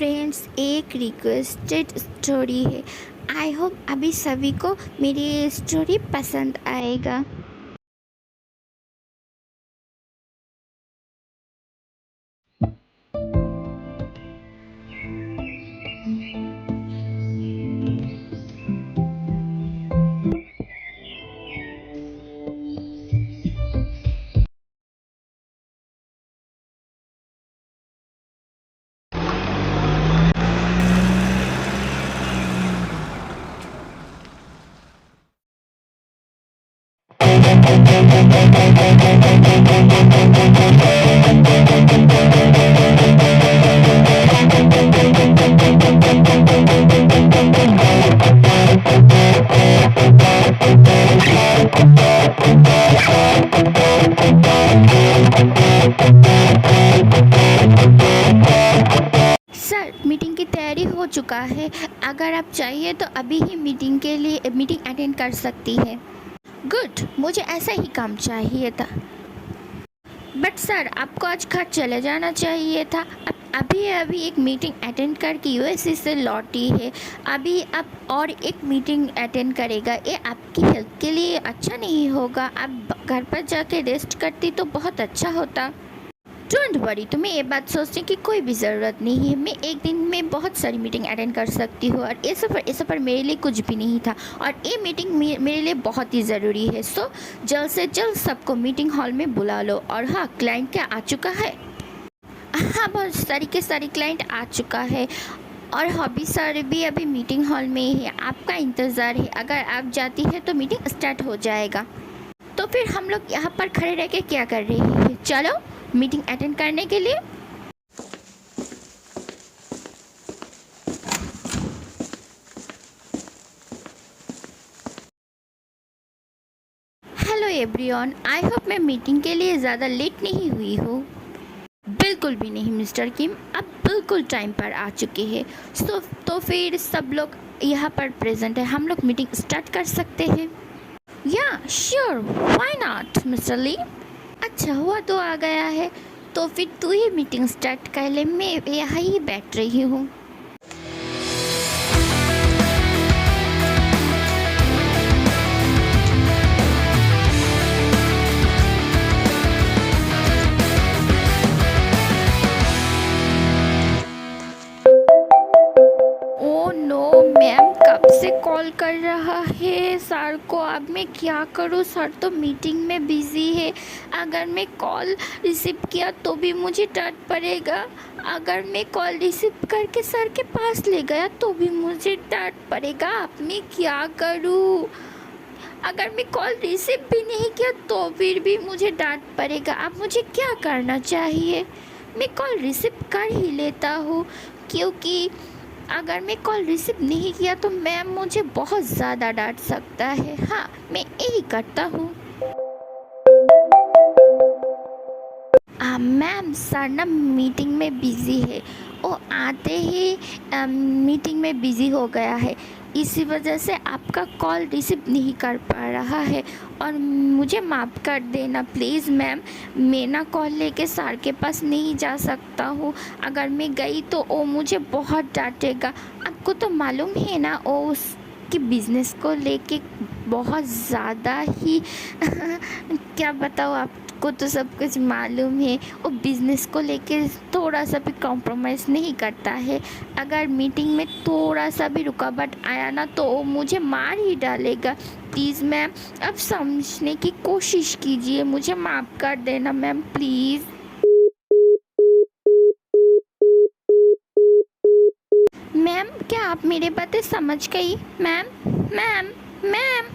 Friends, एक requested story है। I hope अभी सभी को मेरी स्टोरी पसंद आएगा। सर, मीटिंग की तैयारी हो चुका है। अगर आप चाहिए तो अभी ही मीटिंग अटेंड कर सकती है। गुड, मुझे ऐसा ही काम चाहिए था। बट सर, आपको आज घर चले जाना चाहिए था। अभी अभी एक मीटिंग अटेंड करके यूएसए से लौटी है। अभी आप और एक मीटिंग अटेंड करेगा। ये आपकी हेल्थ के लिए अच्छा नहीं होगा। आप घर पर जाके रेस्ट करती तो बहुत अच्छा होता। डोंट वरी, तुम्हें ये बात सोचने की कोई भी ज़रूरत नहीं है। मैं एक दिन में बहुत सारी मीटिंग अटेंड कर सकती हूँ और ये सफ़र मेरे लिए कुछ भी नहीं था और ये मीटिंग मेरे लिए बहुत ही ज़रूरी है। सो जल्द से जल्द सबको मीटिंग हॉल में बुला लो। और हाँ, क्लाइंट क्या आ चुका है? हाँ, बहुत सारी क्लाइंट आ चुका है और हॉबी सर भी अभी मीटिंग हॉल में ही है। आपका इंतज़ार है। अगर आप जाती है तो मीटिंग स्टार्ट हो जाएगा। तो फिर हम लोग यहाँ पर खड़े रह के क्या कर रहे हैं? चलो मीटिंग अटेंड करने के लिए। हेलो एवरीवन, आई होप मैं मीटिंग के लिए ज़्यादा लेट नहीं हुई हूँ। बिल्कुल भी नहीं मिस्टर किम, आप बिल्कुल टाइम पर आ चुके हैं। तो फिर सब लोग यहाँ पर प्रेजेंट है। हम लोग मीटिंग स्टार्ट कर सकते हैं। या श्योर, व्हाई नॉट मिस्टर ली। अच्छा हुआ तो आ गया है। तो फिर तू ही मीटिंग स्टार्ट कर ले, मैं यहाँ ही बैठ रही हूँ। ओ नो, मैम कब से कॉल कर रहा है सर को। अब मैं क्या करूँ? सर तो मीटिंग में बिज़ी है। अगर मैं कॉल रिसीव किया तो भी मुझे डांट पड़ेगा। अगर मैं कॉल रिसीव करके सर के पास ले गया तो भी मुझे डांट पड़ेगा। अब मैं क्या करूँ? अगर मैं कॉल रिसीव भी नहीं किया तो फिर भी मुझे डांट पड़ेगा। अब मुझे क्या करना चाहिए? मैं कॉल रिसीव कर ही लेता हूँ, क्योंकि अगर मैं कॉल रिसीव नहीं किया तो मैम मुझे बहुत ज़्यादा डांट सकता है। हाँ, मैं यही करता हूँ। मैम, सर ना मीटिंग में बिज़ी है। वो आते ही मीटिंग में बिज़ी हो गया है। इसी वजह से आपका कॉल रिसीव नहीं कर पा रहा है और मुझे माफ़ कर देना प्लीज़ मैम। मैं ना कॉल लेके सर के पास नहीं जा सकता हूँ। अगर मैं गई तो वो मुझे बहुत डांटेगा। आपको तो मालूम है ना, वो उसके बिज़नेस को लेके बहुत ज़्यादा ही क्या बताऊँ आपको, तो सब कुछ मालूम है। वो बिज़नेस को लेके थोड़ा सा भी कॉम्प्रोमाइज़ नहीं करता है। अगर मीटिंग में थोड़ा सा भी रुकावट आया ना तो वो मुझे मार ही डालेगा। प्लीज़ मैम, अब समझने की कोशिश कीजिए। मुझे माफ़ कर देना मैम, प्लीज़। मैम, क्या आप मेरी बातें समझ गई? Ma'am, ma'am, ma'am.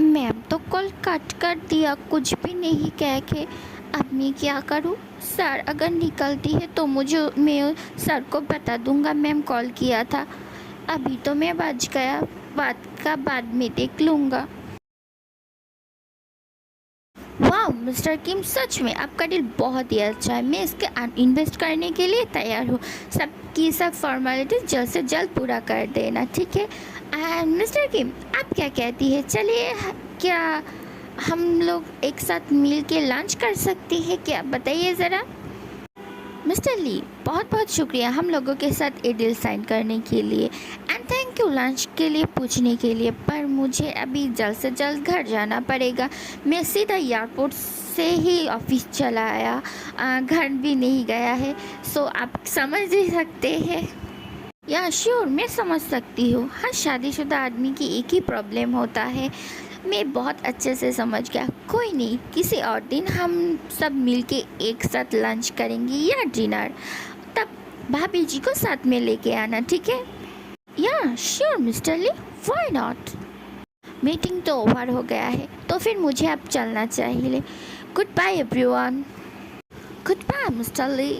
मैम तो कॉल कट कर दिया कुछ भी नहीं कह के। अब मैं क्या करूँ? सर अगर निकलती है तो मैं सर को बता दूंगा मैम कॉल किया था। अभी तो मैं बच गया, बात का बाद में देख लूँगा। वाह मिस्टर किम, सच में आपका डील बहुत ही अच्छा है। मैं इसके इन्वेस्ट करने के लिए तैयार हूँ। सब फॉर्मेलिटीज जल्द से जल्द पूरा कर देना, ठीक है? एंड मिस्टर किम, आप क्या कहती है? चलिए, क्या हम लोग एक साथ मिल के लंच कर सकते हैं क्या, बताइए ज़रा। मिस्टर ली, बहुत बहुत शुक्रिया हम लोगों के साथ ये डील साइन करने के लिए, एंड थैंक यू लंच के लिए पूछने के लिए, पर मुझे अभी जल्द से जल्द घर जाना पड़ेगा। मैं सीधा एयरपोर्ट से ही ऑफिस चला आया, घर भी नहीं गया है, सो आप समझ ही सकते हैं। या श्योर, मैं समझ सकती हूँ, हर शादीशुदा आदमी की एक ही प्रॉब्लम होता है। मैं बहुत अच्छे से समझ गया। कोई नहीं, किसी और दिन हम सब मिलके एक साथ लंच करेंगे या डिनर, तब भाभी जी को साथ में लेके आना, ठीक है। Yeah sure mister Lee, why not. Meeting तो ओवर हो गया है, तो फिर मुझे अब चलना चाहिए। Good bye everyone. Good bye mister Lee.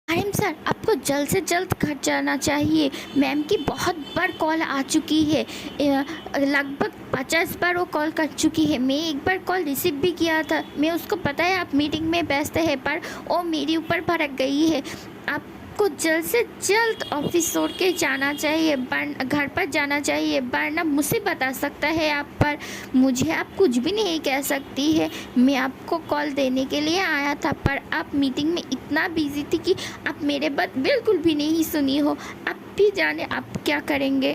आरिम सर, आपको जल्द से जल्द घर जाना चाहिए। मैम की बहुत बार कॉल आ चुकी है, लगभग 50 बार वो कॉल कर चुकी है। मैं एक बार कॉल रिसीव भी किया था, मैं उसको पता है आप मीटिंग में व्यस्त है, पर वो मेरे ऊपर भड़क गई है। आपको जल्द से जल्द ऑफिस छोड़ के जाना चाहिए, घर पर जाना चाहिए, वरना मुसीबत आ सकता है आप पर। मुझे आप कुछ भी नहीं कह सकती है। मैं आपको कॉल देने के लिए आया था, पर आप मीटिंग में इतना बिजी थी कि आप मेरे बात बिल्कुल भी नहीं सुनी हो। आप भी जाने आप क्या करेंगे।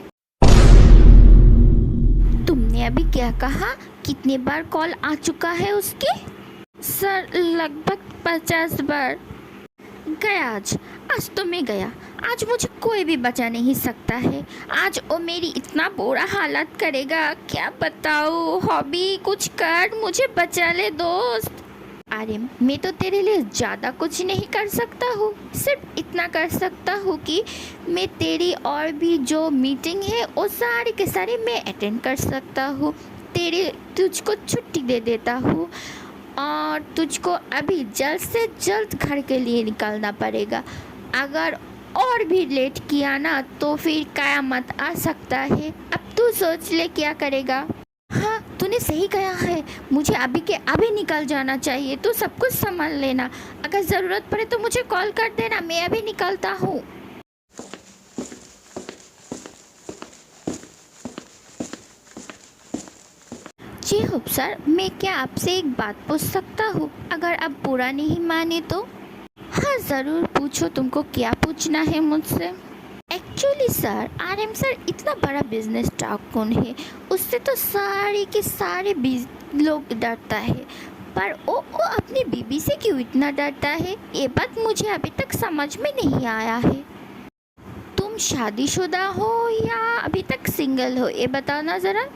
तुमने अभी क्या कहा, कितने बार कॉल आ चुका है उसकी। सर लगभग 50 बार। गया आज तो मैं गया। आज मुझे कोई भी बचा नहीं सकता है। आज वो मेरी इतना बुरा हालत करेगा, क्या बताऊँ। हॉबी कुछ कर, मुझे बचा ले दोस्त। अरे मैं तो तेरे लिए ज़्यादा कुछ नहीं कर सकता हूँ, सिर्फ इतना कर सकता हूँ कि मैं तेरी और भी जो मीटिंग है वो सारी के सारी मैं अटेंड कर सकता हूँ। तुझको छुट्टी दे देता हूँ और तुझको अभी जल्द से जल्द घर के लिए निकलना पड़ेगा। अगर और भी लेट किया ना तो फिर कयामत आ सकता है। अब तू सोच ले क्या करेगा। हाँ तूने सही कहा है, मुझे अभी के अभी निकल जाना चाहिए। तू सब कुछ संभाल लेना, अगर ज़रूरत पड़े तो मुझे कॉल कर देना, मैं अभी निकलता हूँ। जी हुप सर, मैं क्या आपसे एक बात पूछ सकता हूँ, अगर आप बुरा नहीं माने तो। हाँ ज़रूर पूछो, तुमको क्या पूछना है मुझसे। एक्चुअली सर, आरएम सर इतना बड़ा बिजनेस टाकून है, उससे तो सारे के सारे लोग डरता है, पर वो अपनी बीबी से क्यों इतना डरता है, ये बात मुझे अभी तक समझ में नहीं आया है। तुम शादीशुदा हो या अभी तक सिंगल हो, ये बताओ ना ज़रा।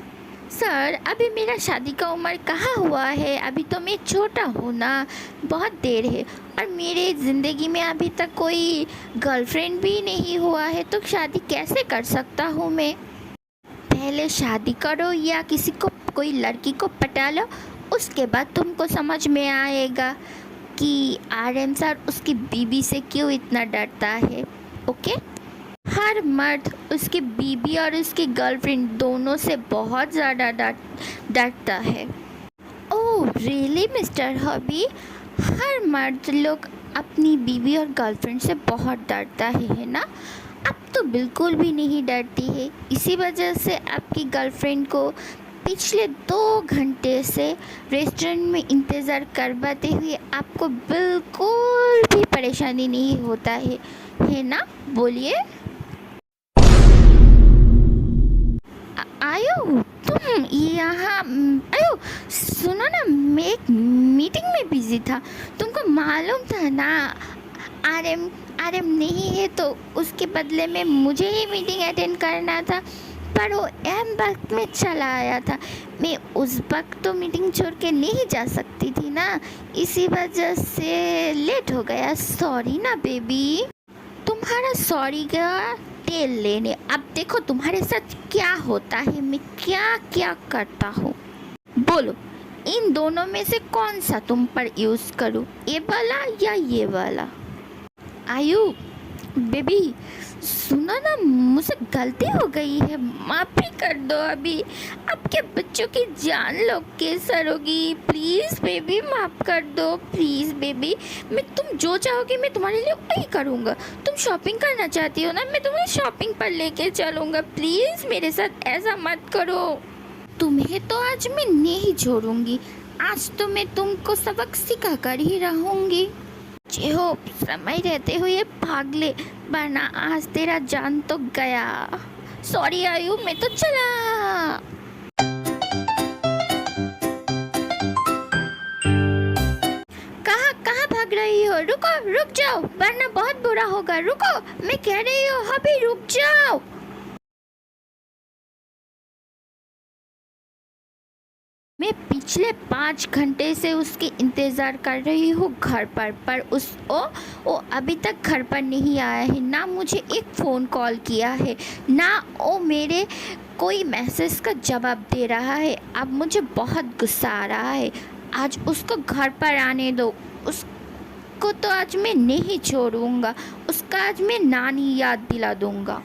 सर अभी मेरा शादी का उम्र कहाँ हुआ है, अभी तो मैं छोटा हूँ ना, बहुत देर है, और मेरे ज़िंदगी में अभी तक कोई गर्लफ्रेंड भी नहीं हुआ है, तो शादी कैसे कर सकता हूँ मैं। पहले शादी करो या किसी को, कोई लड़की को पटा लो, उसके बाद तुमको समझ में आएगा कि आरएम सर उसकी बीबी से क्यों इतना डरता है। ओके, हर मर्द उसकी बीबी और उसकी गर्लफ्रेंड दोनों से बहुत ज़्यादा डरता है। ओह रियली मिस्टर हॉबी, हर मर्द लोग अपनी बीबी और गर्लफ्रेंड से बहुत डरता है ना। अब तो बिल्कुल भी नहीं डरती है, इसी वजह से आपकी गर्लफ्रेंड को पिछले 2 घंटे से रेस्टोरेंट में इंतज़ार करवाते हुए आपको बिल्कुल भी परेशानी नहीं होता है ना, बोलिए। आयो तुम यहाँ आयो, सुनो ना, मैं एक मीटिंग में बिजी था, तुमको मालूम था ना। आरएम नहीं है तो उसके बदले में मुझे ही मीटिंग अटेंड करना था, पर वो एम वक्त में चला आया था। मैं उस वक्त तो मीटिंग छोड़ के नहीं जा सकती थी ना, इसी वजह से लेट हो गया। सॉरी ना बेबी। तुम्हारा सॉरी का तेल लेने, अब देखो तुम्हारे साथ क्या होता है, मैं क्या क्या करता हूँ। बोलो इन दोनों में से कौन सा तुम पर यूज़ करूँ, ये वाला या ये वाला। आयु बेबी सुनो ना, मुझसे गलती हो गई है, माफ़ी कर दो। अभी आपके बच्चों की जान लोग कैसर होगी, प्लीज़ बेबी माफ़ कर दो, प्लीज़ बेबी। मैं तुम जो चाहोगी मैं तुम्हारे लिए वही करूँगा। तुम शॉपिंग करना चाहती हो ना, मैं तुम्हें शॉपिंग पर लेके चलूँगा, प्लीज़ मेरे साथ ऐसा मत करो। तुम्हें तो आज मैं नहीं छोड़ूंगी। आज तो मैं तुमको सबक सिखा कर ही रहूंगी। हो समय रहते हुए भाग ले, वरना आज तेरा जान तो गया। सॉरी आयु, मैं तो चला। कहाँ कहाँ भाग रही हो? रुको, रुक जाओ, वरना बहुत बुरा होगा। रुको, मैं कह रही हूँ अभी रुक जाओ। मैं पिछले 5 घंटे से उसकी इंतज़ार कर रही हूँ घर पर वो अभी तक घर पर नहीं आया है। ना मुझे एक फ़ोन कॉल किया है, ना वो मेरे कोई मैसेज का जवाब दे रहा है। अब मुझे बहुत गुस्सा आ रहा है। आज उसको घर पर आने दो। उसको तो आज मैं नहीं छोड़ूंगा। उसका आज मैं नानी याद दिला दूंगा।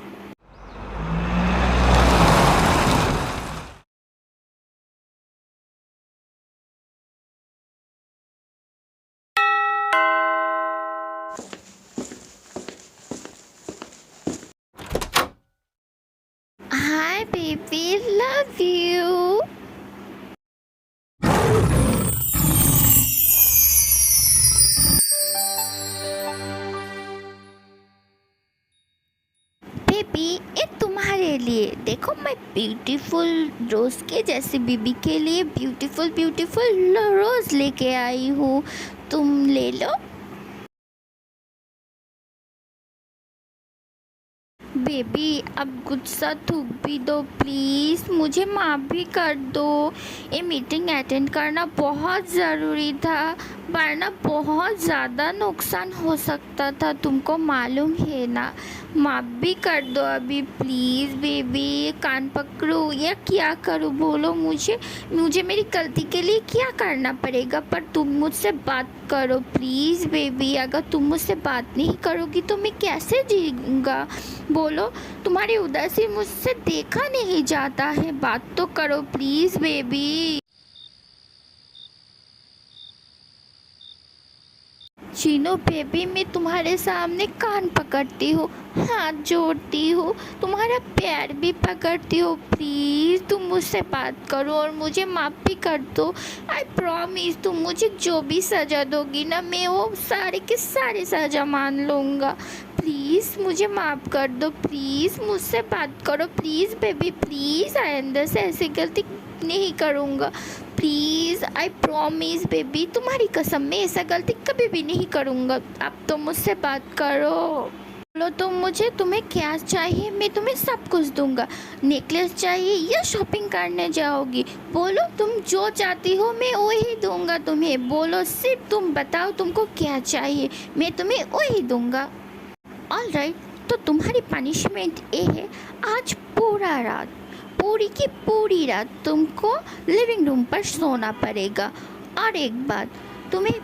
Hi baby, love you. Baby, ये तुम्हारे लिए। देखो, मैं ब्यूटीफुल रोज़ के जैसे बीबी के लिए ब्यूटीफुल ब्यूटीफुल रोज़ लेके आई हूँ। तुम ले लो। बेबी, अब गुस्सा थूक भी दो प्लीज़। मुझे माफ़ भी कर दो। ये मीटिंग अटेंड करना बहुत ज़रूरी था, वरना बहुत ज़्यादा नुकसान हो सकता था। तुमको मालूम है ना। माफ़ भी कर दो अभी प्लीज़ बेबी। कान पकड़ो या क्या करूँ बोलो मुझे। मुझे मेरी गलती के लिए क्या करना पड़ेगा? पर तुम मुझसे बात करो प्लीज़ बेबी। अगर तुम मुझसे बात नहीं करोगी तो मैं कैसे जीऊँगा बोलो। तुम्हारी उदासी मुझसे देखा नहीं जाता है। बात तो करो प्लीज़ बेबी। चीनो बेबी, मैं तुम्हारे सामने कान पकड़ती हूँ, हाथ जोड़ती हूँ, तुम्हारा पैर भी पकड़ती हूँ। प्लीज़ तुम मुझसे बात करो और मुझे माफ़ भी कर दो। आई प्रॉमिस, तुम मुझे जो भी सज़ा दोगी ना, मैं वो सारे के सारे सज़ा मान लूँगा। प्लीज़ मुझे माफ़ कर दो। प्लीज़ मुझसे बात करो प्लीज़ बेबी, प्लीज़। आइंदा से ऐसी गलती नहीं करूँगा प्लीज़। आई प्रॉमिस बेबी, तुम्हारी कसम, मैं ऐसा गलती कभी भी नहीं करूँगा। अब तो मुझसे बात करो। बोलो तुम मुझे, तुम्हें क्या चाहिए? मैं तुम्हें सब कुछ दूंगा। नेकलेस चाहिए या शॉपिंग करने जाओगी? बोलो, तुम जो चाहती हो मैं वही दूंगा तुम्हें। बोलो, सिर्फ तुम बताओ तुमको क्या चाहिए, मैं तुम्हें वही दूंगा। ऑल राइट, तो तुम्हारी पनिशमेंट ये है, आज पूरी की पूरी रात तुमको लिविंग रूम पर सोना पड़ेगा। और एक बात, तुम्हें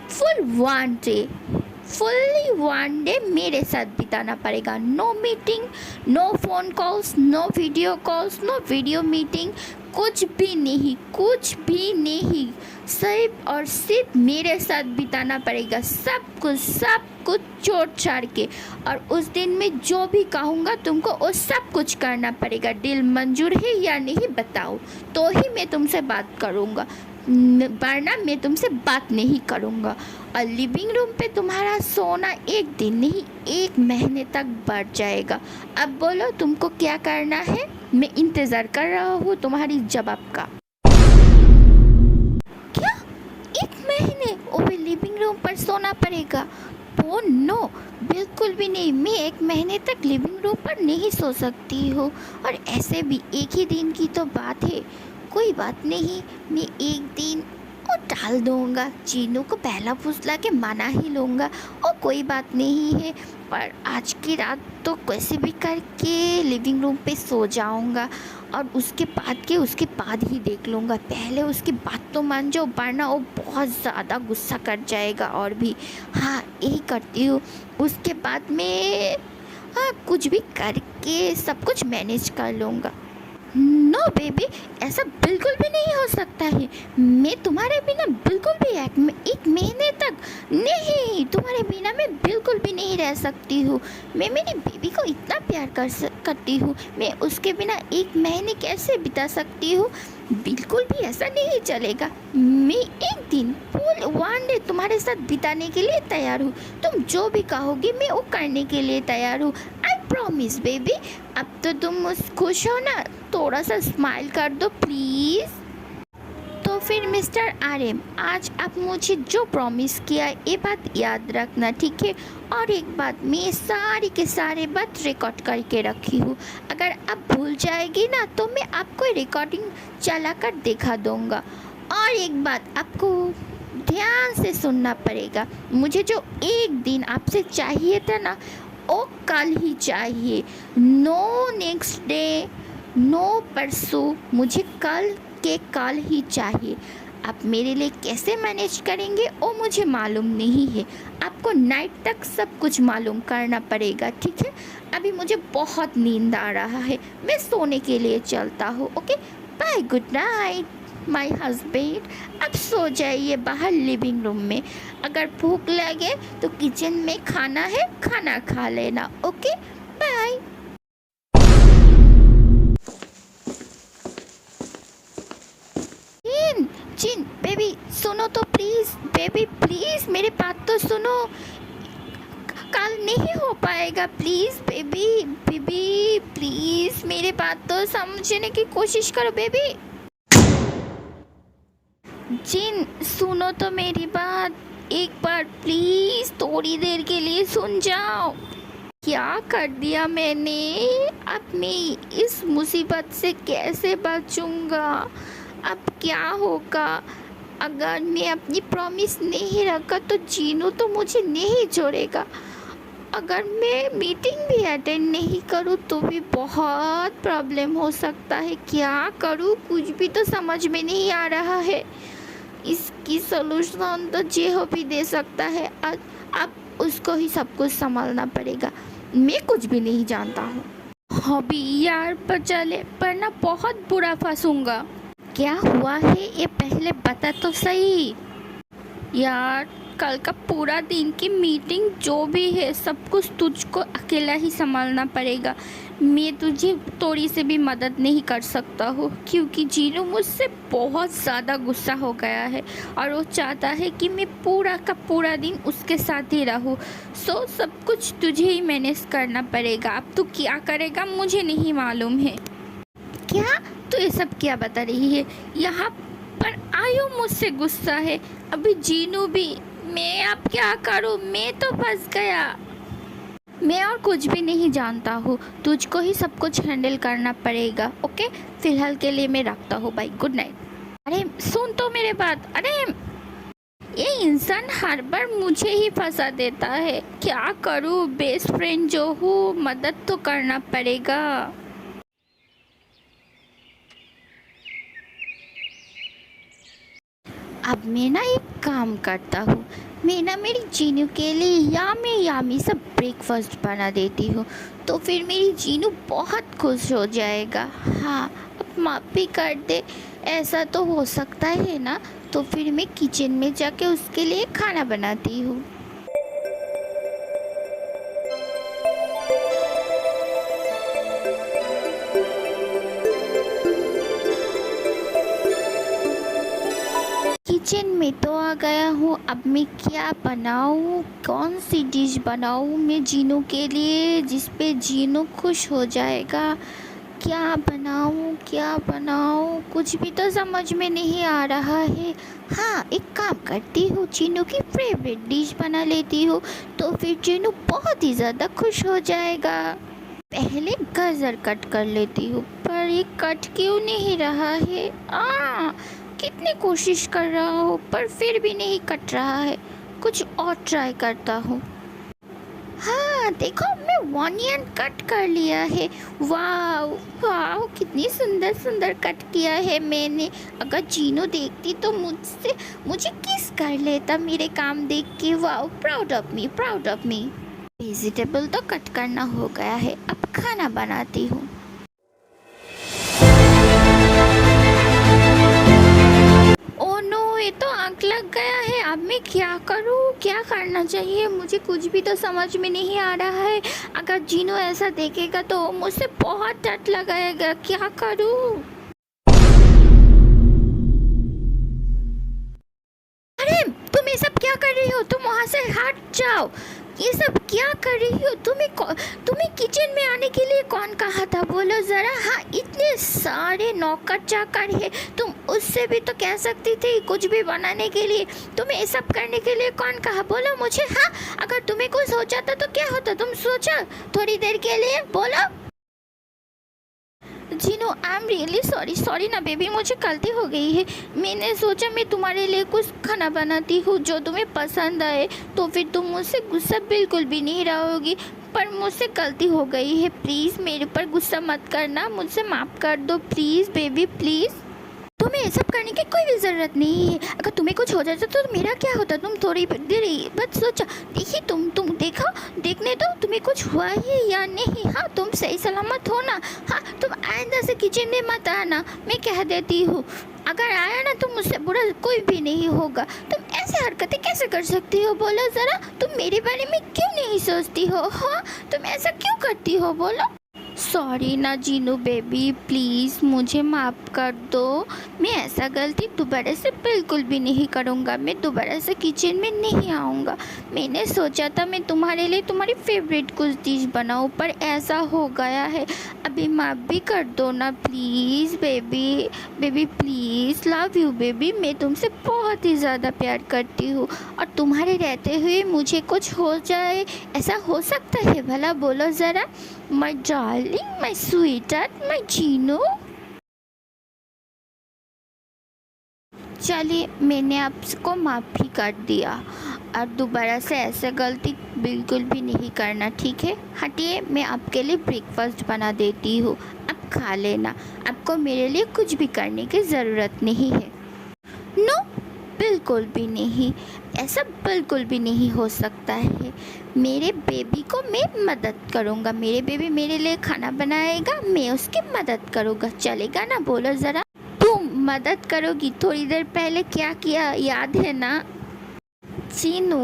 फुल्ली 1 डे मेरे साथ बिताना पड़ेगा। No meeting, no phone calls, no video calls, no video meeting, कुछ भी नहीं। सिर्फ और सिर्फ मेरे साथ बिताना पड़ेगा। सब कुछ छोड़ छाड़ के। और उस दिन में जो भी कहूँगा तुमको वो सब कुछ करना पड़ेगा। डील मंजूर है या नहीं बताओ, तो ही मैं तुमसे बात करूँगा, वरना मैं तुमसे बात नहीं करूँगा। और लिविंग रूम पे तुम्हारा सोना 1 दिन नहीं 1 महीने तक बढ़ जाएगा। अब बोलो तुमको क्या करना है। मैं इंतज़ार कर रहा हूँ तुम्हारी जवाब का। क्या 1 महीने वो भी लिविंग रूम पर सोना पड़ेगा? ओ नो, बिल्कुल भी नहीं। मैं 1 महीने तक लिविंग रूम पर नहीं सो सकती हूँ। और ऐसे भी 1 ही दिन की तो बात है। कोई बात नहीं, मैं 1 दिन और डाल दूँगा। चीनू को पहला फुसला के मना ही लूँगा। और कोई बात नहीं है, पर आज की रात तो कैसे भी करके लिविंग रूम पे सो जाऊँगा। और उसके बाद ही देख लूँगा। पहले उसकी बात तो मान जाओ, वरना वो बहुत ज़्यादा गुस्सा कर जाएगा। और भी हाँ, यही करती हूँ। उसके बाद में हाँ, कुछ भी करके सब कुछ मैनेज कर लूँगा। नो बेबी, ऐसा बिल्कुल भी नहीं हो सकता है। मैं तुम्हारे बिना बिल्कुल भी 1 महीने तक नहीं, तुम्हारे बिना मैं बिल्कुल भी नहीं रह सकती हूँ। मैं मेरी बेबी को इतना प्यार करती हूँ, मैं उसके बिना 1 महीने कैसे बिता सकती हूँ? बिल्कुल भी ऐसा नहीं चलेगा। मैं एक दिन फुल वन डे तुम्हारे साथ बिताने के लिए तैयार हूँ। तुम जो भी कहोगी मैं वो करने के लिए तैयार हूँ। I promise baby. अब तो तुम खुश हो ना? थोड़ा सा स्माइल कर दो प्लीज़। तो फिर मिस्टर आर्यन, आज आप मुझे जो प्रॉमिस किया ये बात याद रखना, ठीक है? और एक बात, मैं सारी के सारे बात रिकॉर्ड करके रखी हूँ। अगर आप भूल जाएगी ना तो मैं आपको रिकॉर्डिंग चला कर दिखा दूँगा। और एक बात आपको ध्यान से सुनना पड़ेगा। मुझे जो एक दिन आपसे चाहिए था ना वो कल ही चाहिए। नो नेक्स्ट डे, नो परसों, मुझे कल के कल ही चाहिए। आप मेरे लिए कैसे मैनेज करेंगे वो मुझे मालूम नहीं है। आपको नाइट तक सब कुछ मालूम करना पड़ेगा, ठीक है? अभी मुझे बहुत नींद आ रहा है, मैं सोने के लिए चलता हूँ। Okay, bye, good night my husband. अब सो जाइए बाहर लिविंग रूम में। अगर भूख लगे तो किचन में खाना है, खाना खा लेना। Okay, bye. जिन बेबी सुनो तो प्लीज़, बेबी प्लीज़ मेरी बात तो सुनो। कल नहीं हो पाएगा प्लीज़ बेबी। बेबी प्लीज़ मेरी बात तो समझने की कोशिश करो बेबी। जिन सुनो तो मेरी बात, एक बार प्लीज़ थोड़ी देर के लिए सुन जाओ। क्या कर दिया मैंने? अब मैं इस मुसीबत से कैसे बचूंगा? अब क्या होगा? अगर मैं अपनी प्रॉमिस नहीं रखा तो जीनू तो मुझे नहीं छोड़ेगा। अगर मैं मीटिंग भी अटेंड नहीं करूँ तो भी बहुत प्रॉब्लम हो सकता है। क्या करूँ? कुछ भी तो समझ में नहीं आ रहा है। इसकी सलूशन तो जेहो भी दे सकता है। अब उसको ही सब कुछ संभालना पड़ेगा। मैं कुछ भी नहीं जानता हूँ। हॉबी यार बचा ले, वरना बहुत बुरा फंसूंगा। क्या हुआ है ये पहले बता तो सही। यार कल का पूरा दिन की मीटिंग जो भी है सब कुछ तुझको अकेला ही संभालना पड़ेगा। मैं तुझे थोड़ी से भी मदद नहीं कर सकता हूँ, क्योंकि जीनू मुझसे बहुत ज़्यादा गुस्सा हो गया है और वो चाहता है कि मैं पूरा का पूरा दिन उसके साथ ही रहूँ। सो सब कुछ तुझे ही मैनेज करना पड़ेगा। अब तू क्या करेगा मुझे नहीं मालूम है। क्या तू ये सब क्या बता रही है? यहाँ पर आयु मुझसे गुस्सा है, अभी जीनू भी। मैं अब क्या करूँ? मैं तो फंस गया। मैं और कुछ भी नहीं जानता हूँ, तुझको ही सब कुछ हैंडल करना पड़ेगा। ओके, फिलहाल के लिए मैं रखता हूँ, बाय, गुड नाइट। अरे सुन तो मेरे बात। अरे ये इंसान हर बार मुझे ही फंसा देता है। क्या करूँ? बेस्ट फ्रेंड जो हूँ, मदद तो करना पड़ेगा। अब मैं ना एक काम करता हूँ, मैं ना मेरी जीनू के लिए यामी सब ब्रेकफास्ट बना देती हूँ, तो फिर मेरी जीनू बहुत खुश हो जाएगा। हाँ, अब माफ़ भी कर दे, ऐसा तो हो सकता है ना? तो फिर मैं किचन में जाके उसके लिए खाना बनाती हूँ। किचन में तो आ गया हूँ। अब मैं क्या बनाऊँ, कौन सी डिश बनाऊँ मैं जीनू के लिए जिस पे जीनू खुश हो जाएगा? क्या बनाऊँ कुछ भी तो समझ में नहीं आ रहा है। हाँ, एक काम करती हूँ, जीनू की फेवरेट डिश बना लेती हूँ, तो फिर जीनू बहुत ही ज़्यादा खुश हो जाएगा। पहले गाजर कट कर लेती हूँ, पर ये कट क्यों नहीं रहा है? कितनी कोशिश कर रहा हूँ पर फिर भी नहीं कट रहा है। कुछ और ट्राई करता हूँ। हाँ देखो, मैं ऑनियन कट कर लिया है। वाह वाह, कितनी सुंदर कट किया है मैंने। अगर जीनू देखती तो मुझे किस कर लेता मेरे काम देख के। वाह, प्राउड ऑफ मी। वेजिटेबल तो कट करना हो गया है, अब खाना बनाती हूँ। ओ नो, ये तो आग लग गया है। अब मैं क्या करूँ? क्या करना चाहिए? मुझे कुछ भी तो समझ में नहीं आ रहा है। अगर जीनू ऐसा देखेगा तो मुझसे बहुत डर लगाएगा। क्या करूँ? रही हो? तुम वहाँ से हट जाओ। ये सब क्या कर रही हो? तुम्हें किचन में आने के लिए कौन कहा था, बोलो ज़रा। हाँ, इतने सारे नौकर चाकर है, तुम उससे भी तो कह सकती थी कुछ भी बनाने के लिए। तुम्हें ये सब करने के लिए कौन कहा, बोलो मुझे। हाँ, अगर तुम्हें कुछ सोचा था तो क्या होता, तुम सोचा थोड़ी देर के लिए, बोलो। Jinu, I am really sorry ना बेबी, मुझे गलती हो गई है। मैंने सोचा मैं तुम्हारे लिए कुछ खाना बनाती हूँ जो तुम्हें पसंद आए, तो फिर तुम मुझसे गुस्सा बिल्कुल भी नहीं रहोगी। पर मुझसे गलती हो गई है, प्लीज़ मेरे ऊपर गुस्सा मत करना, मुझसे माफ़ कर दो प्लीज़ बेबी, प्लीज़। तुम्हें ये सब करने की कोई भी ज़रूरत नहीं है। अगर तुम्हें कुछ हो जाता तो मेरा क्या होता, तुम थोड़ी देर बस सोचा। देखिए तुम देखो, देखने दो तुम्हें कुछ हुआ है या नहीं। हाँ, तुम सही सलामत हो ना। हाँ, तुम आइंदा से किचन में मत आना, मैं कह देती हूँ। अगर आया ना तो मुझसे बुरा कोई भी नहीं होगा। तुम ऐसे हरकतें कैसे कर सकती हो, बोलो ज़रा। तुम मेरे बारे में क्यों नहीं सोचती हो? हाँ, तुम ऐसा क्यों करती हो, बोलो। सॉरी ना जीनू बेबी, प्लीज़ मुझे माफ़ कर दो। मैं ऐसा गलती दोबारा से बिल्कुल भी नहीं करूँगा। मैं दोबारा से किचन में नहीं आऊँगा। मैंने सोचा था मैं तुम्हारे लिए तुम्हारी फेवरेट कुछ डिश बनाऊँ, पर ऐसा हो गया है। अभी माफ़ भी कर दो ना please baby. Baby please, love you baby. मैं तुमसे बहुत ही ज़्यादा प्यार करती हूँ, और तुम्हारे रहते हुए मुझे कुछ हो जाए, ऐसा हो सकता है भला, बोलो ज़रा। My darling, my sweetheart, my Jinu. चलिए, मैंने आपको माफ़ भी कर दिया, और दोबारा से ऐसे गलती बिल्कुल भी नहीं करना, ठीक है। हटिए, मैं आपके लिए ब्रेकफास्ट बना देती हूँ, आप खा लेना। आपको मेरे लिए कुछ भी करने की ज़रूरत नहीं है। नो, बिल्कुल भी नहीं, ऐसा बिल्कुल भी नहीं हो सकता है। मेरे बेबी को मैं मदद करूँगा, मेरे बेबी मेरे लिए खाना बनाएगा, मैं उसकी मदद करूँगा, चलेगा ना, बोलो ज़रा। तुम मदद करोगी? थोड़ी देर पहले क्या किया याद है ना? चीनू,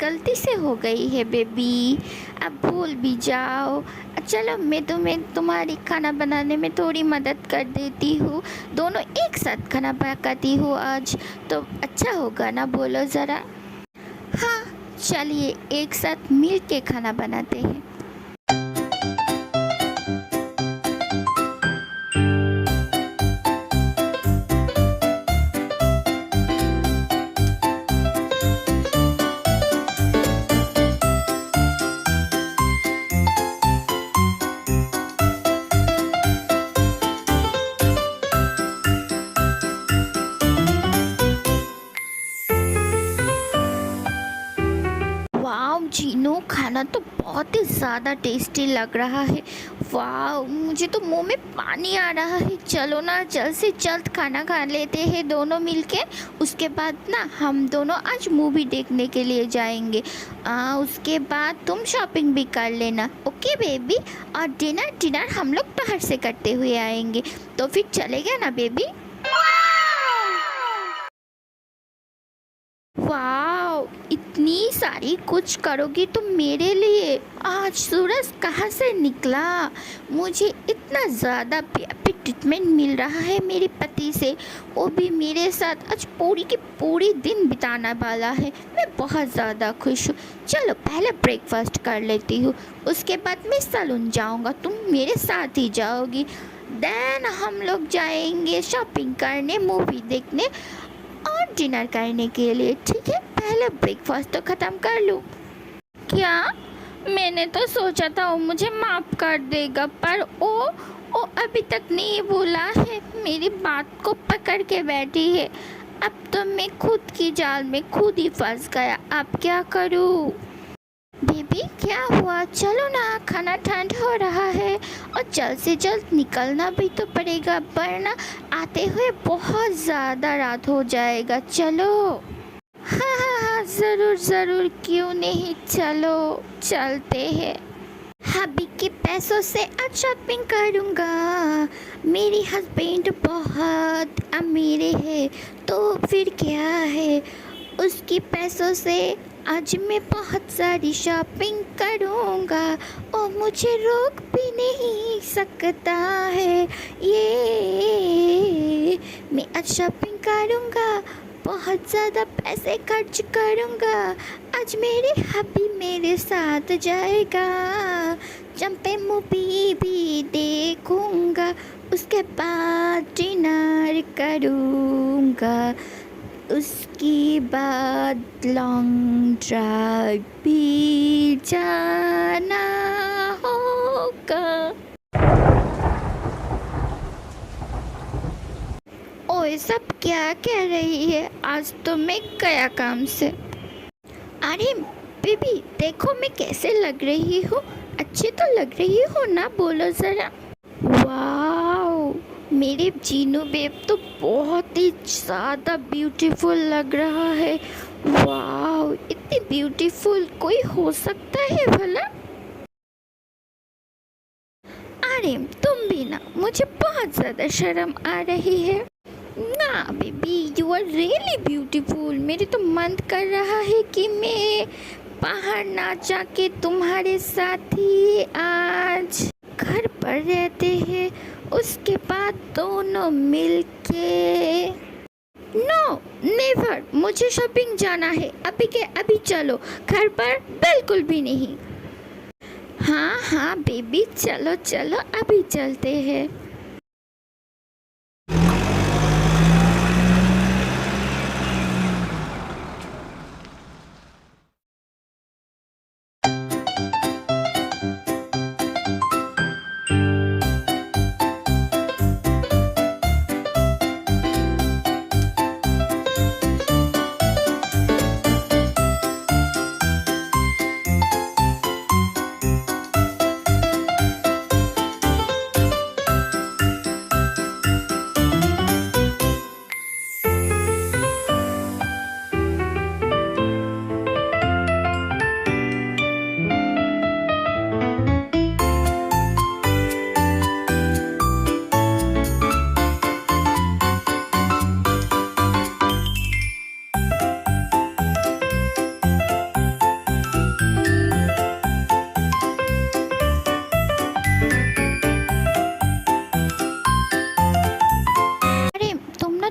गलती से हो गई है बेबी, अब भूल भी जाओ। चलो, मैं तुम्हें तुम्हारी खाना बनाने में थोड़ी मदद कर देती हूँ। दोनों एक साथ खाना पकाती हूँ आज, तो अच्छा होगा ना, बोलो ज़रा। हाँ, चलिए एक साथ मिल के खाना बनाते हैं। वाह जीनू, खाना तो बहुत ही ज़्यादा टेस्टी लग रहा है। वाह, मुझे तो मुंह में पानी आ रहा है। चलो ना, जल्द से जल्द खाना खा लेते हैं दोनों मिलके। उसके बाद ना हम दोनों आज मूवी देखने के लिए जाएंगे। उसके बाद तुम शॉपिंग भी कर लेना, ओके बेबी। और डिनर हम लोग बाहर से करते हुए आएंगे, तो फिर चलेगा ना बेबी। वाह, इतनी सारी कुछ करोगी तुम मेरे लिए। आज सूरज कहाँ से निकला? मुझे इतना ज़्यादा ट्रीटमेंट मिल रहा है मेरे पति से, वो भी मेरे साथ आज पूरी की पूरी दिन बिताने वाला है। मैं बहुत ज़्यादा खुश हूँ। चलो पहले ब्रेकफास्ट कर लेती हूँ, उसके बाद मैं सैलून जाऊँगा, तुम मेरे साथ ही जाओगी। देन हम लोग जाएंगे शॉपिंग करने, मूवी देखने और डिनर करने के लिए, ठीक है। पहले ब्रेकफास्ट तो ख़त्म कर लूँ। क्या? मैंने तो सोचा था वो मुझे माफ़ कर देगा, पर वो अभी तक नहीं बोला है, मेरी बात को पकड़ के बैठी है। अब तो मैं खुद की जाल में खुद ही फंस गया, अब क्या करूँ? बेबी क्या हुआ? चलो ना, खाना ठंड हो रहा है और जल्द से जल्द निकलना भी तो पड़ेगा, वरना आते हुए बहुत ज़्यादा रात हो जाएगा। चलो। हाँ हाँ हाँ, ज़रूर ज़रूर, क्यों नहीं, चलो चलते हैं। हबी के पैसों से आज शॉपिंग करूँगा। मेरे हस्बैंड बहुत अमीर है, तो फिर क्या है, उसके पैसों से आज मैं बहुत सारी शॉपिंग करूँगा और मुझे रोक भी नहीं सकता है। ये मैं आज शॉपिंग करूँगा बहुत ज़्यादा पैसे खर्च करूँगा। आज मेरे हबी मेरे साथ जाएगा। चंपे मूवी भी देखूँगा, उसके बाद डिनर करूँगा, उसके बाद लॉन्ग ड्राइव भी जाना होगा। ओए सब क्या कह रही है? आज तो मैं गया काम से। अरे बेबी देखो मैं कैसे लग रही हूँ, अच्छी तो लग रही हो ना, बोलो ज़रा। वाओ मेरे जीनू बेब तो बहुत ही ज़्यादा ब्यूटीफुल लग रहा है। वाओ इतनी ब्यूटीफुल कोई हो सकता है भला? अरे तुम भी ना, मुझे बहुत ज़्यादा शर्म आ रही है ना। Baby you are really beautiful. मेरे तो मन कर रहा है कि मैं बाहर ना जाके तुम्हारे साथ ही आज घर पर रहते हैं, उसके बाद दोनों मिलके। नो नेवर, मुझे शॉपिंग जाना है अभी के अभी, चलो घर पर बिल्कुल भी नहीं। हाँ हाँ बेबी चलो चलो अभी चलते हैं।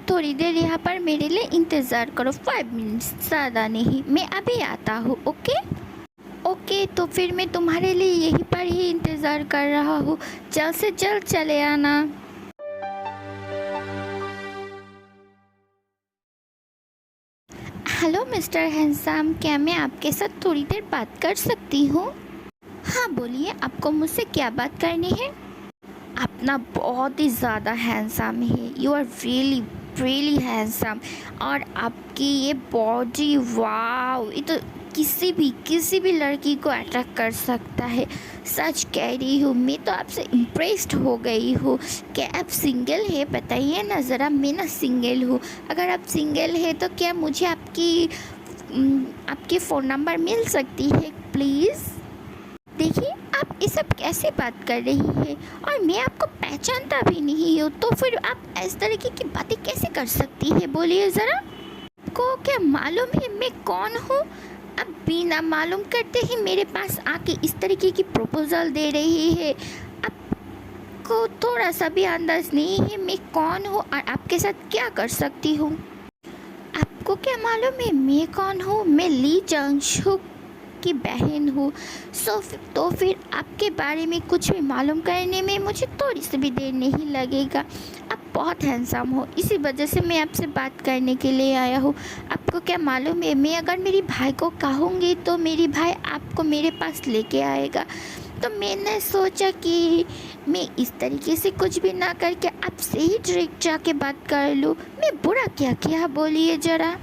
थोड़ी देर यहाँ पर मेरे लिए इंतज़ार करो, 5 मिनट्स, ज़्यादा नहीं, मैं अभी आता हूँ। ओके ओके तो फिर मैं तुम्हारे लिए यहीं पर ही इंतज़ार कर रहा हूँ, जल्द से जल्द चले आना। हेलो मिस्टर हैंडसम, क्या मैं आपके साथ थोड़ी देर बात कर सकती हूँ? हाँ बोलिए, आपको मुझसे क्या बात करनी है? आप ना बहुत ही ज़्यादा हैंडसम है, you are really really handsome. और आपकी ये बॉडी, वाओ, ये तो किसी भी लड़की को अट्रैक्ट कर सकता है। सच कह रही हूँ, मैं तो आपसे इम्प्रेस्ड हो गई हूँ। क्या आप सिंगल है? बताइए ना ज़रा। मैं ना सिंगल हूँ। अगर आप सिंगल है तो क्या मुझे आपकी फ़ोन नंबर मिल सकती है प्लीज़? देखिए आप ये सब कैसे बात कर रही है, और मैं आपको पहचानता भी नहीं हूँ, तो फिर आप इस तरीके की बातें कैसे कर सकती है? बोलिए ज़रा। आपको क्या मालूम है मैं कौन हूँ? अब बिना मालूम करते ही मेरे पास आके इस तरीके की प्रपोज़ल दे रही है। आपको थोड़ा सा भी अंदाज़ नहीं है मैं कौन हूँ और आपके साथ क्या कर सकती हूँ? आपको क्या मालूम है मैं कौन हूँ? मैं ली जांगशुक की बहन हूँ। तो फिर आपके बारे में कुछ भी मालूम करने में मुझे थोड़ी सी भी देर नहीं लगेगा। आप बहुत हैंडसम हो, इसी वजह से मैं आपसे बात करने के लिए आया हूँ। आपको क्या मालूम है, मैं अगर मेरी भाई को कहूँगी तो मेरी भाई आपको मेरे पास लेके आएगा। तो मैंने सोचा कि मैं इस तरीके से कुछ भी ना करके आपसे ही डायरेक्ट जाके बात कर लूँ। मैं बुरा क्या किया बोलिए ज़रा।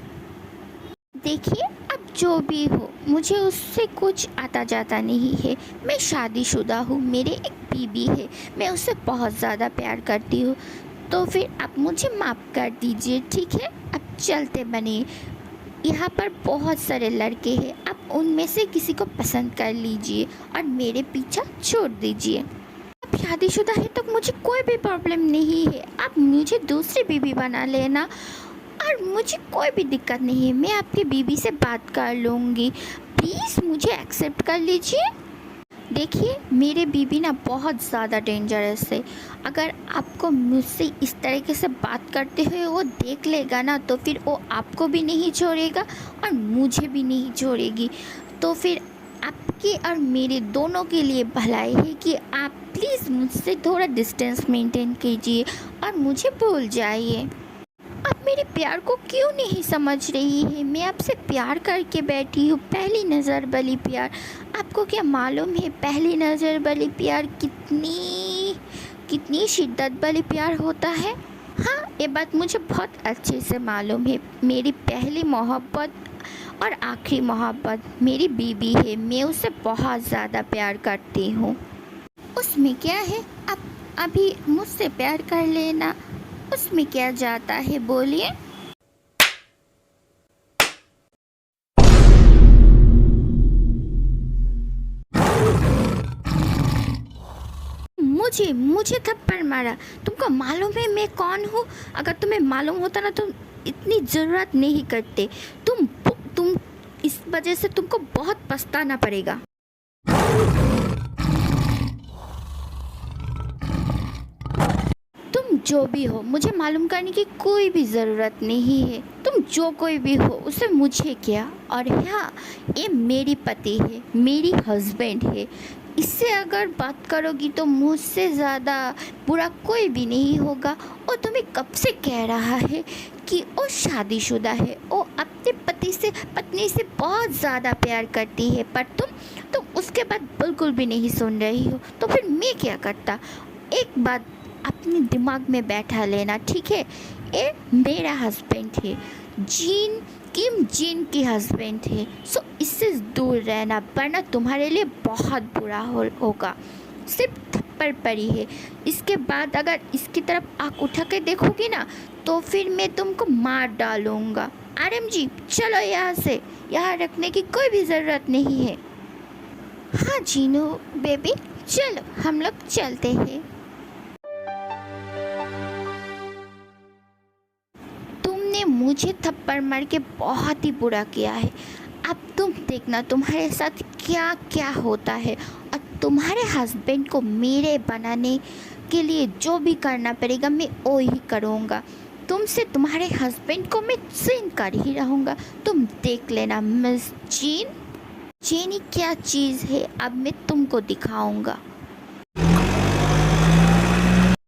देखिए अब जो भी हो, मुझे उससे कुछ आता जाता नहीं है। मैं शादीशुदा हूँ, मेरे एक बीबी है, मैं उससे बहुत ज़्यादा प्यार करती हूँ। तो फिर आप मुझे माफ़ कर दीजिए, ठीक है? अब चलते बने। यहाँ पर बहुत सारे लड़के हैं, आप उनमें से किसी को पसंद कर लीजिए और मेरे पीछा छोड़ दीजिए। आप शादीशुदा है तो मुझे कोई भी प्रॉब्लम नहीं है, आप मुझे दूसरी बीबी बना लेना और मुझे कोई भी दिक्कत नहीं है। मैं आपकी बीबी से बात कर लूँगी, प्लीज़ मुझे एक्सेप्ट कर लीजिए। देखिए मेरे बीबी ना बहुत ज़्यादा डेंजरस है। अगर आपको मुझसे इस तरीके से बात करते हुए वो देख लेगा ना तो फिर वो आपको भी नहीं छोड़ेगा और मुझे भी नहीं छोड़ेगी। तो फिर आपके और मेरे दोनों के लिए भलाई है कि आप प्लीज़ मुझसे थोड़ा डिस्टेंस मेंटेन कीजिए और मुझे भूल जाइए। आप मेरे प्यार को क्यों नहीं समझ रही है? मैं आपसे प्यार करके बैठी हूँ, पहली नज़र वाली प्यार। आपको क्या मालूम है पहली नज़र वाली प्यार कितनी कितनी शिद्दत वाली प्यार होता है? हाँ, ये बात मुझे बहुत अच्छे से मालूम है। मेरी पहली मोहब्बत और आखिरी मोहब्बत मेरी बीबी है। मैं उससे बहुत ज़्यादा प्यार करती हूँ। उसमें क्या है? आप अभी मुझसे प्यार कर लेना, उसमें क्या जाता है, बोलिए। मुझे मुझे थप्पड़ मारा? तुमको मालूम है मैं कौन हूँ? अगर तुम्हें मालूम होता ना तो इतनी ज़रूरत नहीं करते। तुम इस वजह से तुमको बहुत पछताना पड़ेगा। तुम जो भी हो मुझे मालूम करने की कोई भी ज़रूरत नहीं है। तुम जो कोई भी हो उससे मुझे क्या। और हाँ, ये मेरी पति है, मेरी हस्बैंड है। इससे अगर बात करोगी तो मुझसे ज़्यादा बुरा कोई भी नहीं होगा। और तुम्हें कब से कह रहा है कि वो शादीशुदा है, वो अपने पत्नी से बहुत ज़्यादा प्यार करती है, पर तुम उसके बाद बिल्कुल भी नहीं सुन रही हो। तो फिर मैं क्या करता? एक बात अपने दिमाग में बैठा लेना, ठीक है? ये मेरा हस्बैंड है, किम जीन की हस्बैंड है। सो इससे दूर रहना वरना तुम्हारे लिए बहुत बुरा होगा। सिर्फ थप्पड़ पड़ी है, इसके बाद अगर इसकी तरफ आँख उठा के देखोगी ना तो फिर मैं तुमको मार डालूँगा। आरएम जी चलो यहाँ से, यहाँ रखने की कोई भी ज़रूरत नहीं है। हाँ जीनू बेबी, चलो हम लोग चलते हैं। तुमने मुझे थप्पड़ मार के बहुत ही बुरा किया है। अब तुम देखना तुम्हारे साथ क्या क्या होता है। और तुम्हारे हस्बैंड को मेरे बनाने के लिए जो भी करना पड़ेगा मैं वो ही करूँगा। तुमसे तुम्हारे हस्बैंड को मैं सीन कर ही रहूँगा। तुम देख लेना मिस जेनी क्या चीज़ है, अब मैं तुमको दिखाऊँगा।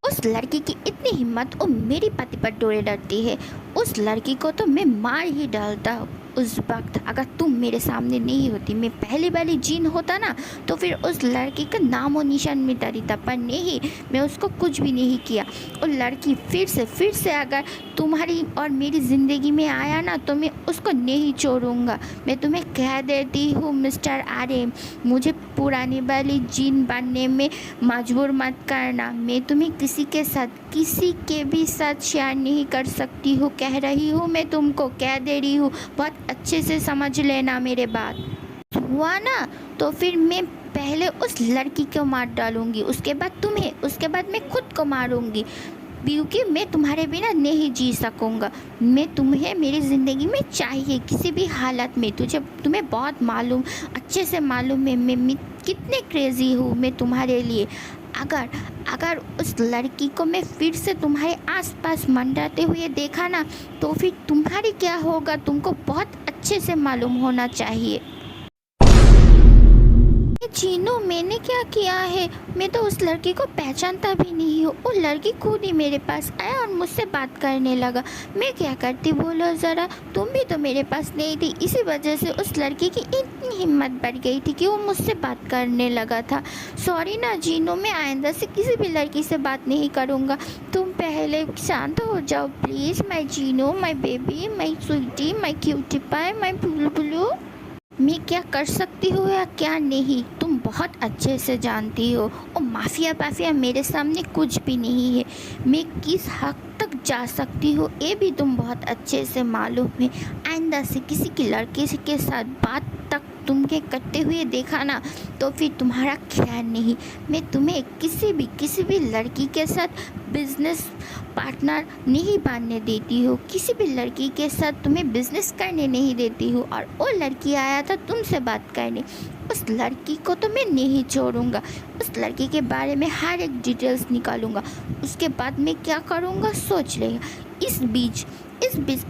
उस लड़की की इतनी हिम्मत, वो मेरी पति पर डोरे डरती है। उस लड़की को तो मैं मार ही डालता उस वक्त। अगर तुम मेरे सामने नहीं होती, मैं पहली वाली जीन होता ना तो फिर उस लड़की का नाम और निशान मिटा देता। पर नहीं, मैं उसको कुछ भी नहीं किया। वो लड़की फिर से अगर तुम्हारी और मेरी ज़िंदगी में आया ना तो मैं उसको नहीं छोड़ूंगा। मैं तुम्हें कह देती हूँ मिस्टर आर्यन, मुझे पुरानी वाली जीन बनने में मजबूर मत करना। मैं तुम्हें किसी के भी साथ शेयर नहीं कर सकती हूँ। कह रही हूँ, मैं तुमको कह दे रही हूँ, बहुत अच्छे से समझ लेना मेरे बात। हुआ ना तो फिर मैं पहले उस लड़की को मार डालूंगी, उसके बाद तुम्हें, उसके बाद मैं खुद को मारूंगी, क्योंकि मैं तुम्हारे बिना नहीं जी सकूँगा। मैं तुम्हें मेरी ज़िंदगी में चाहिए किसी भी हालत में। तुम्हें बहुत मालूम, अच्छे से मालूम है मैं कितने क्रेज़ी हूँ मैं तुम्हारे लिए। अगर उस लड़की को मैं फिर से तुम्हारे आसपास मंडराते हुए देखा ना तो फिर तुम्हारी क्या होगा तुमको बहुत अच्छे से मालूम होना चाहिए। जीनू मैंने क्या किया है? मैं तो उस लड़की को पहचानता भी नहीं हूँ। वो लड़की खुद ही मेरे पास आया और मुझसे बात करने लगा। मैं क्या करती बोलो ज़रा? तुम भी तो मेरे पास नहीं थी, इसी वजह से उस लड़की की इतनी हिम्मत बढ़ गई थी कि वो मुझसे बात करने लगा था। सॉरी ना जीनू, मैं आइंदा से किसी भी लड़की से बात नहीं करूँगा। तुम पहले शांत हो जाओ please. My Jinu, my baby, my sweetie, my cutie pie, my बुलबुलू। मैं क्या कर सकती हूँ या क्या नहीं तुम बहुत अच्छे से जानती हो। और माफिया मेरे सामने कुछ भी नहीं है। मैं किस हद तक जा सकती हूँ ये भी तुम बहुत अच्छे से मालूम है। आइंदा से किसी की लड़के के साथ बात तक तुम्हें करते हुए देखा ना तो फिर तुम्हारा ख्याल नहीं। मैं तुम्हें किसी भी लड़की के साथ बिजनेस पार्टनर नहीं बनने देती हूँ, किसी भी लड़की के साथ तुम्हें बिजनेस करने नहीं देती हूँ। और वो लड़की आया था तुमसे बात करने, उस लड़की को तो मैं नहीं छोड़ूंगा। उस लड़की के बारे में हर एक डिटेल्स निकालूंगा, उसके बाद मैं क्या करूँगा सोच लेगा। इस बीच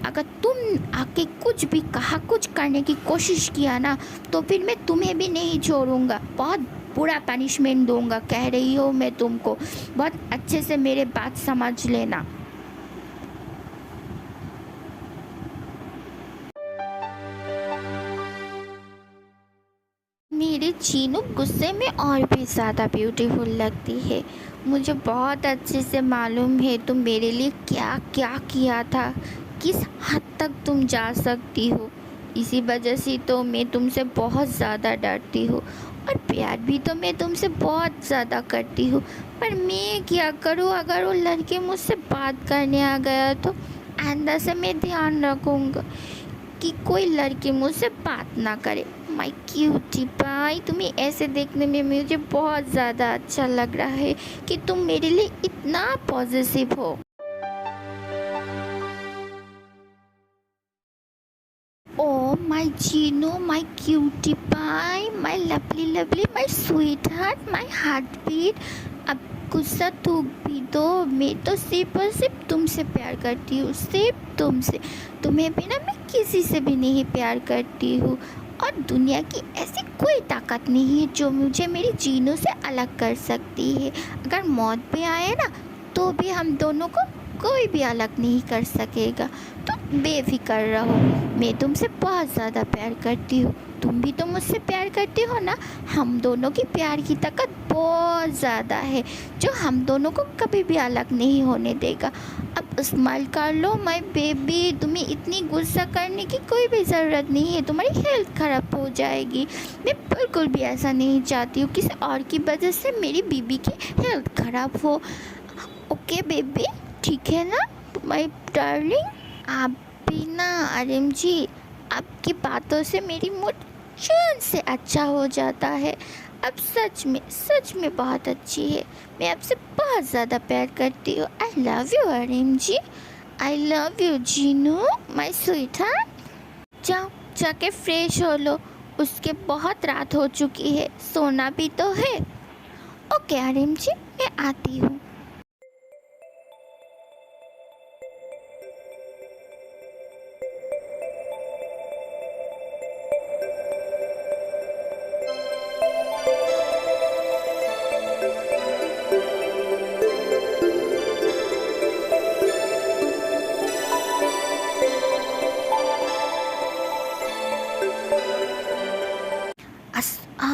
अगर तुम आके कुछ भी कहा, कुछ करने की कोशिश किया ना तो फिर मैं तुम्हें भी नहीं छोड़ूंगा, बहुत बुरा पनिशमेंट दूंगा। कह रही हो मैं तुमको, बहुत अच्छे से मेरे बात समझ लेना। मेरी चीनू गुस्से में और भी ज़्यादा ब्यूटीफुल लगती है। मुझे बहुत अच्छे से मालूम है तुम मेरे लिए क्या क्या किया था, किस हद तक तुम जा सकती हो। इसी वजह से तो मैं तुमसे बहुत ज़्यादा डरती हूँ और प्यार भी तो मैं तुमसे बहुत ज़्यादा करती हूँ। पर मैं क्या करूँ, अगर वो लड़के मुझसे बात करने आ गया तो आइंदा से मैं ध्यान रखूँगा कि कोई लड़की मुझसे बात ना करे। माय क्यूटी पाई, तुम्हें ऐसे देखने में मुझे बहुत ज़्यादा अच्छा लग रहा है कि तुम मेरे लिए इतना पॉजिटिव हो। Oh my Jeeno, my cutie pie, my lovely lovely, my sweetheart, my heartbeat. अब गुस्सा थूक भी दो, मैं तो सिर्फ और सिर्फ तुमसे प्यार करती हूँ, सिर्फ तुमसे। तुम्हें बिना मैं किसी से भी नहीं प्यार करती हूँ और दुनिया की ऐसी कोई ताकत नहीं है जो मुझे मेरी जीनों से अलग कर सकती है। अगर मौत भी आए ना तो भी हम दोनों को कोई भी अलग नहीं कर सकेगा। तो बेफिक्र रहो, मैं तुमसे बहुत ज़्यादा प्यार करती हूँ, तुम भी तो मुझसे प्यार करती हो ना। हम दोनों की प्यार की ताकत बहुत ज़्यादा है जो हम दोनों को कभी भी अलग नहीं होने देगा। अब स्माइल कर लो माय बेबी, तुम्हें इतनी गुस्सा करने की कोई भी ज़रूरत नहीं है, तुम्हारी हेल्थ ख़राब हो जाएगी। मैं बिल्कुल भी ऐसा नहीं चाहती हूँ किसी और की वजह से मेरी बीबी की हेल्थ ख़राब हो। ओके बेबी, ठीक है ना माय डार्लिंग। आप भी ना आर्यन जी, आपकी बातों से मेरी मूड चैन से अच्छा हो जाता है। अब सच में बहुत अच्छी है, मैं आपसे बहुत ज़्यादा प्यार करती हूँ। I love you Aryan ji, I love you Jeenu my sweetheart. जाओ जाके फ्रेश हो लो, उसके बहुत रात हो चुकी है, सोना भी तो है। ओके आर्यन जी, मैं आती हूँ।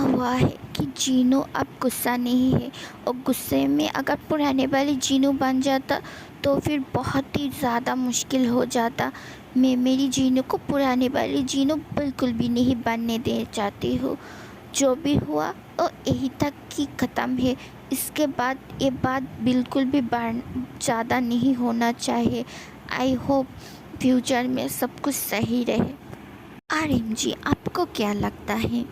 हुआ है कि जीनू अब गुस्सा नहीं है, और गुस्से में अगर पुराने वाली जीनू बन जाता तो फिर बहुत ही ज़्यादा मुश्किल हो जाता। मैं मेरी जीनू को पुराने वाली जीनू बिल्कुल भी नहीं बनने दे चाहती हूँ। जो भी हुआ वो यही तक ही ख़त्म है, इसके बाद ये बात बिल्कुल भी बढ़ ज़्यादा नहीं होना चाहिए। आई होप फ्यूचर में सब कुछ सही रहे। आर्यन जी, आपको क्या लगता है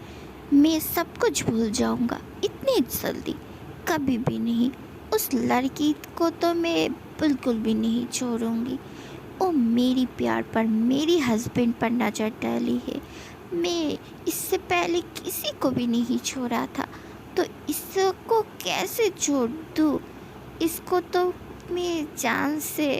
मैं सब कुछ भूल जाऊंगा इतनी जल्दी? कभी भी नहीं। उस लड़की को तो मैं बिल्कुल भी नहीं छोड़ूंगी। वो मेरी प्यार पर, मेरी हस्बैंड पर नज़र डाली है। मैं इससे पहले किसी को भी नहीं छोड़ा था, तो इसको कैसे छोड़ दूँ? इसको तो मैं जान से